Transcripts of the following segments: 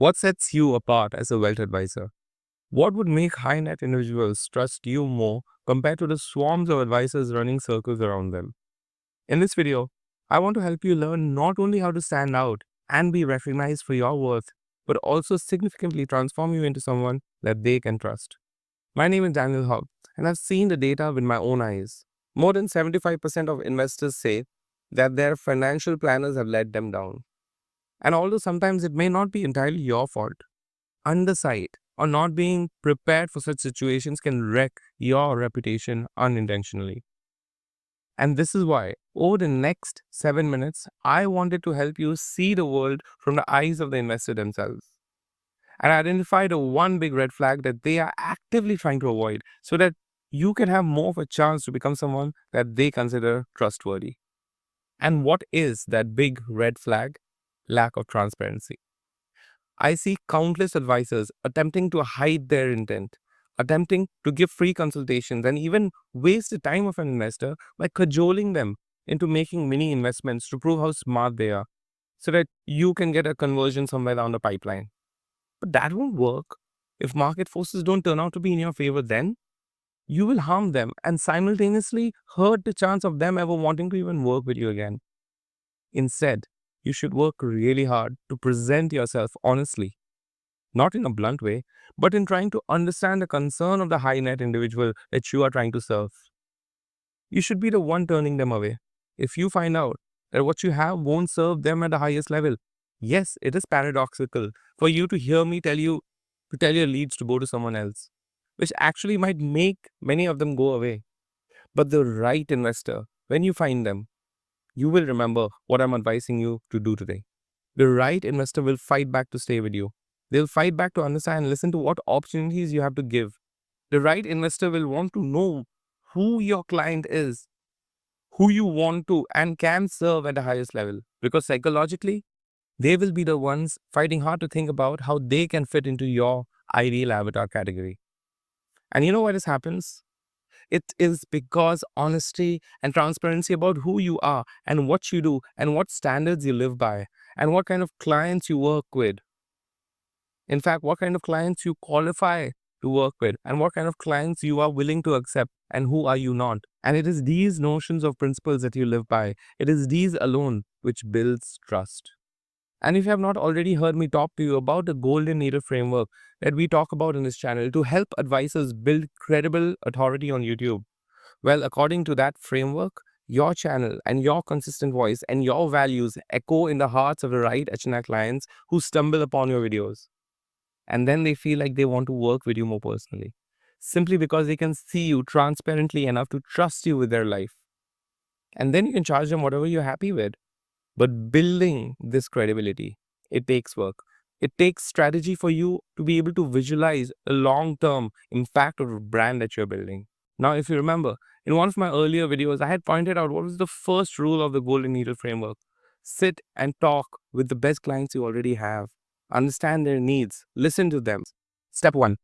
What sets you apart as a wealth advisor? What would make high net individuals trust you more compared to the swarms of advisors running circles around them? In this video, I want to help you learn not only how to stand out and be recognized for your worth, but also significantly transform you into someone that they can trust. My name is Daniel Hogg, and I've seen the data with my own eyes. More than 75% of investors say that their financial planners have let them down. And although sometimes it may not be entirely your fault, undersight or not being prepared for such situations can wreck your reputation unintentionally. And this is why, over the next 7 minutes, I wanted to help you see the world from the eyes of the investor themselves and identify the one big red flag that they are actively trying to avoid so that you can have more of a chance to become someone that they consider trustworthy. And what is that big red flag? Lack of transparency. I see countless advisors attempting to hide their intent, attempting to give free consultations, and even waste the time of an investor by cajoling them into making mini investments to prove how smart they are so that you can get a conversion somewhere down the pipeline. But that won't work. If market forces don't turn out to be in your favor, then you will harm them and simultaneously hurt the chance of them ever wanting to even work with you again. Instead, you should work really hard to present yourself honestly, not in a blunt way, but in trying to understand the concern of the high net individual that you are trying to serve. You should be the one turning them away. If you find out that what you have won't serve them at the highest level, yes, it is paradoxical for you to hear me tell you to tell your leads to go to someone else, which actually might make many of them go away. But the right investor, when you find them, you will remember what I'm advising you to do today. The right investor will fight back to stay with you. They'll fight back to understand and listen to what opportunities you have to give. The right investor will want to know who your client is, who you want to and can serve at the highest level. Because psychologically, they will be the ones fighting hard to think about how they can fit into your ideal avatar category. And you know why this happens? It is because honesty and transparency about who you are and what you do and what standards you live by and what kind of clients you work with. In fact, what kind of clients you qualify to work with and what kind of clients you are willing to accept and who are you not. And it is these notions of principles that you live by. It is these alone which builds trust. And if you have not already heard me talk to you about the golden needle framework that we talk about in this channel to help advisors build credible authority on YouTube, well, according to that framework, your channel and your consistent voice and your values echo in the hearts of the right HNI clients who stumble upon your videos. And then they feel like they want to work with you more personally, simply because they can see you transparently enough to trust you with their life. And then you can charge them whatever you're happy with. But building this credibility, it takes work. It takes strategy for you to be able to visualize a long-term impact of a brand that you're building. Now, if you remember, in one of my earlier videos, I had pointed out what was the first rule of the Golden Needle Framework. Sit and talk with the best clients you already have. Understand their needs. Listen to them. Step 1.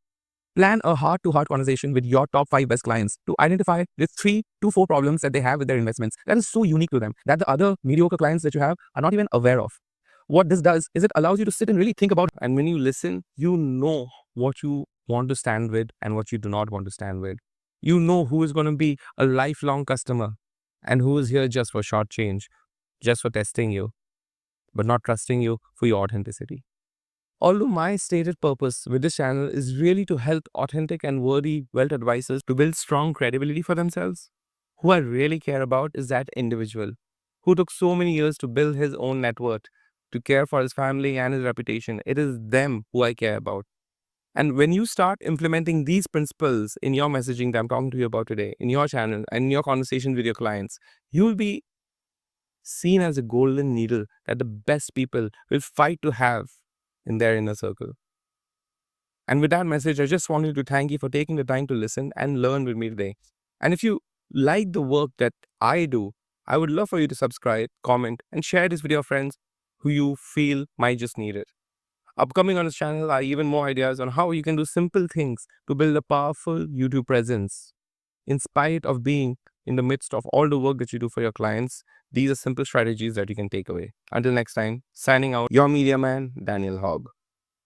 Plan a heart-to-heart conversation with your top 5 best clients to identify the 3 to 4 problems that they have with their investments that is so unique to them that the other mediocre clients that you have are not even aware of. What this does is it allows you to sit and really think about, and when you listen, you know what you want to stand with and what you do not want to stand with. You know who is going to be a lifelong customer and who is here just for short change, just for testing you, but not trusting you for your authenticity. Although my stated purpose with this channel is really to help authentic and worthy wealth advisors to build strong credibility for themselves, who I really care about is that individual who took so many years to build his own net worth, to care for his family and his reputation. It is them who I care about. And when you start implementing these principles in your messaging that I'm talking to you about today, in your channel and in your conversation with your clients, you will be seen as a golden needle that the best people will fight to have in their inner circle. And with that message, I just wanted to thank you for taking the time to listen and learn with me today. And if you like the work that I do, I would love for you to subscribe, comment, and share this with your friends who you feel might just need it. Upcoming on this channel are even more ideas on how you can do simple things to build a powerful YouTube presence. In spite of being in the midst of all the work that you do for your clients, these are simple strategies that you can take away. Until next time, signing out, your media man, Daniel Hogg.